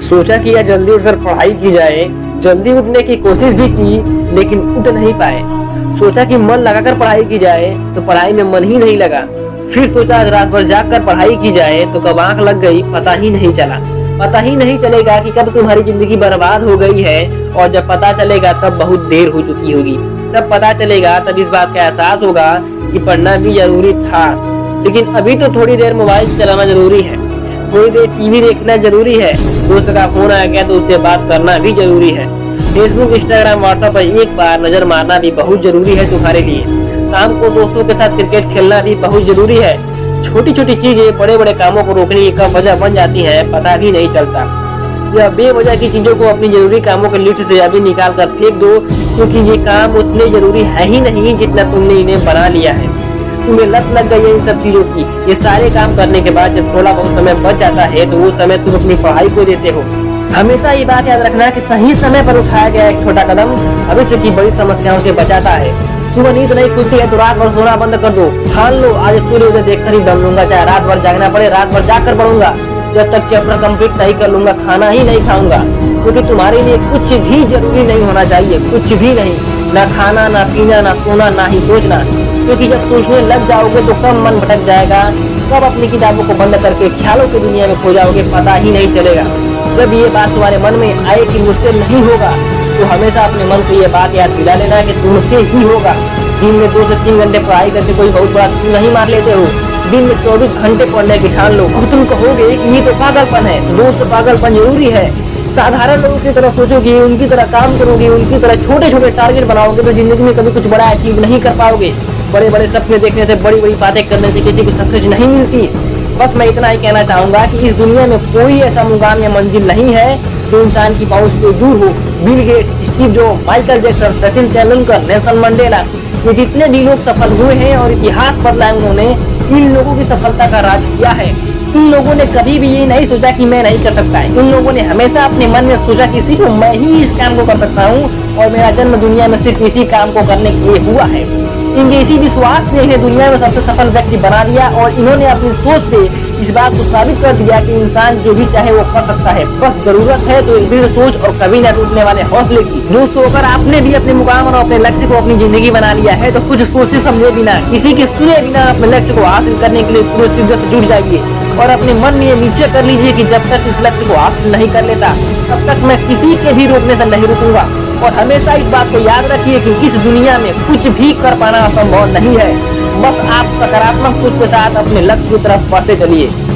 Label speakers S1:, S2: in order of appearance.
S1: सोचा कि या जल्दी उठकर पढ़ाई की जाए, जल्दी उठने की कोशिश भी की लेकिन उठ नहीं पाए। सोचा कि मन लगाकर पढ़ाई की जाए तो पढ़ाई में मन ही नहीं लगा। फिर सोचा आज रात भर जाग कर पढ़ाई की जाए तो कब आंख लग गई पता ही नहीं चला। पता ही नहीं चलेगा कि कब तुम्हारी जिंदगी बर्बाद हो गई है, और जब पता चलेगा तब बहुत देर हो चुकी होगी। तब पता चलेगा, तब इस बात का एहसास होगा कि पढ़ना भी जरूरी था। लेकिन अभी तो थोड़ी देर मोबाइल चलाना जरूरी है, थोड़ी देर टीवी देखना जरूरी है, दोस्त का फोन आ गया तो उससे बात करना भी जरूरी है। फेसबुक, इंस्टाग्राम, व्हाट्सएप पर एक बार नजर मारना भी बहुत जरूरी है तुम्हारे लिए। शाम को दोस्तों के साथ क्रिकेट खेलना भी बहुत जरूरी है। छोटी छोटी चीजें बड़े बड़े कामों को रोकने की कब वजह बन जाती है पता भी नहीं चलता। या बेवजह की चीजों को अपनी जरूरी कामों के लिस्ट से अभी निकाल कर फेंक दो, क्योंकि ये काम उतने जरूरी है ही नहीं जितना तुमने इन्हें बना लिया है। तुम्हें लत लग गई है इन सब चीजों की। ये सारे काम करने के बाद जब थोड़ा बहुत समय बच जाता है तो वो समय तुम अपनी पढ़ाई को देते हो। हमेशा ये बात याद रखना कि सही समय पर उठाया गया एक छोटा कदम भविष्य की बड़ी समस्याओं से बचाता है। सुबह नींद नहीं खुलती है तो रात भर सोना बंद कर दो। ठान लो आज सूर्योदय देखकर ही दम लूंगा, चाहे रात भर जागना पड़े रात भर जाग कर पढ़ूंगा। जब तक चैप्टर कंप्लीट नहीं कर लूंगा खाना ही नहीं खाऊंगा, क्योंकि तुम्हारे लिए कुछ भी जरूरी नहीं होना चाहिए, कुछ भी नहीं। ना खाना, ना पीना, ना सोना, ना ही सोचना, क्योंकि जब सोचने लग जाओगे तो कब मन भटक जाएगा, कब अपनी किताबों को बंद करके ख्यालों की दुनिया में खो जाओगे पता ही नहीं चलेगा। जब ये बात तुम्हारे मन में आए कि मुझसे नहीं होगा तो हमेशा अपने मन को ये बात याद दिला लेना कि तुमसे ही होगा। दिन में 2 से 3 घंटे पढ़ाई करके कोई बहुत बड़ा नहीं मार लेते हो। दिन में 24 घंटे पढ़ने की ठान लो। अब तुम कहोगे कि ये तो पागलपन है। दोस्त, पागलपन जरूरी है। साधारण लोगों की तरह सोचोगे, उनकी तरह काम करोगे, उनकी तरह छोटे छोटे टारगेट बनाओगे तो जिंदगी में कभी कुछ बड़ा अचीव नहीं कर पाओगे। बड़े बड़े सपने देखने से, बड़ी बड़ी बातें करने से किसी को सक्सेस नहीं मिलती। बस मैं इतना ही कहना चाहूंगा कि इस दुनिया में कोई ऐसा मुकाम या मंजिल नहीं है जो इंसान की पहुंच से दूर हो। Bill Gates, Steve jobs, Michael Jackson, Sachin Tendulkar, Nelson Mandela, ये जितने भी लोग सफल हुए हैं और इतिहास बदला उन्होंने, इन लोगों की सफलता का राज किया है। इन लोगों ने कभी भी ये नहीं सोचा कि मैं नहीं कर सकता है। इन लोगों ने हमेशा अपने मन में सोचा कि सिर्फ मैं ही इस काम को कर सकता हूँ और मेरा जन्म दुनिया में सिर्फ इसी काम को करने के लिए हुआ है। इनके इसी विश्वास ने इन्हें दुनिया में सबसे सफल व्यक्ति बना दिया और इन्होंने अपनी सोच से इस बात को साबित कर दिया कि इंसान जो भी चाहे वो कर सकता है। बस जरूरत है तो एक दृढ़ सोच और कभी न टूटने वाले हौसले की। दोस्तों, अगर आपने भी अपने मुकाम और अपने लक्ष्य को अपनी जिंदगी बना लिया है तो कुछ सोचे समझे बिना, किसी के सुने बिना अपने लक्ष्य को हासिल करने के लिए पूरे शिद्दत से जुट जाइए और अपने मन में ये निश्चय कर लीजिए कि जब तक इस लक्ष्य को हासिल नहीं कर लेता तब तक मैं किसी के भी रोकने से नहीं रुकूंगा। और हमेशा इस बात को याद रखिए कि इस दुनिया में कुछ भी कर पाना असंभव नहीं है। बस आप सकारात्मक सोच के साथ अपने लक्ष्य की तरफ बढ़ते चलिए।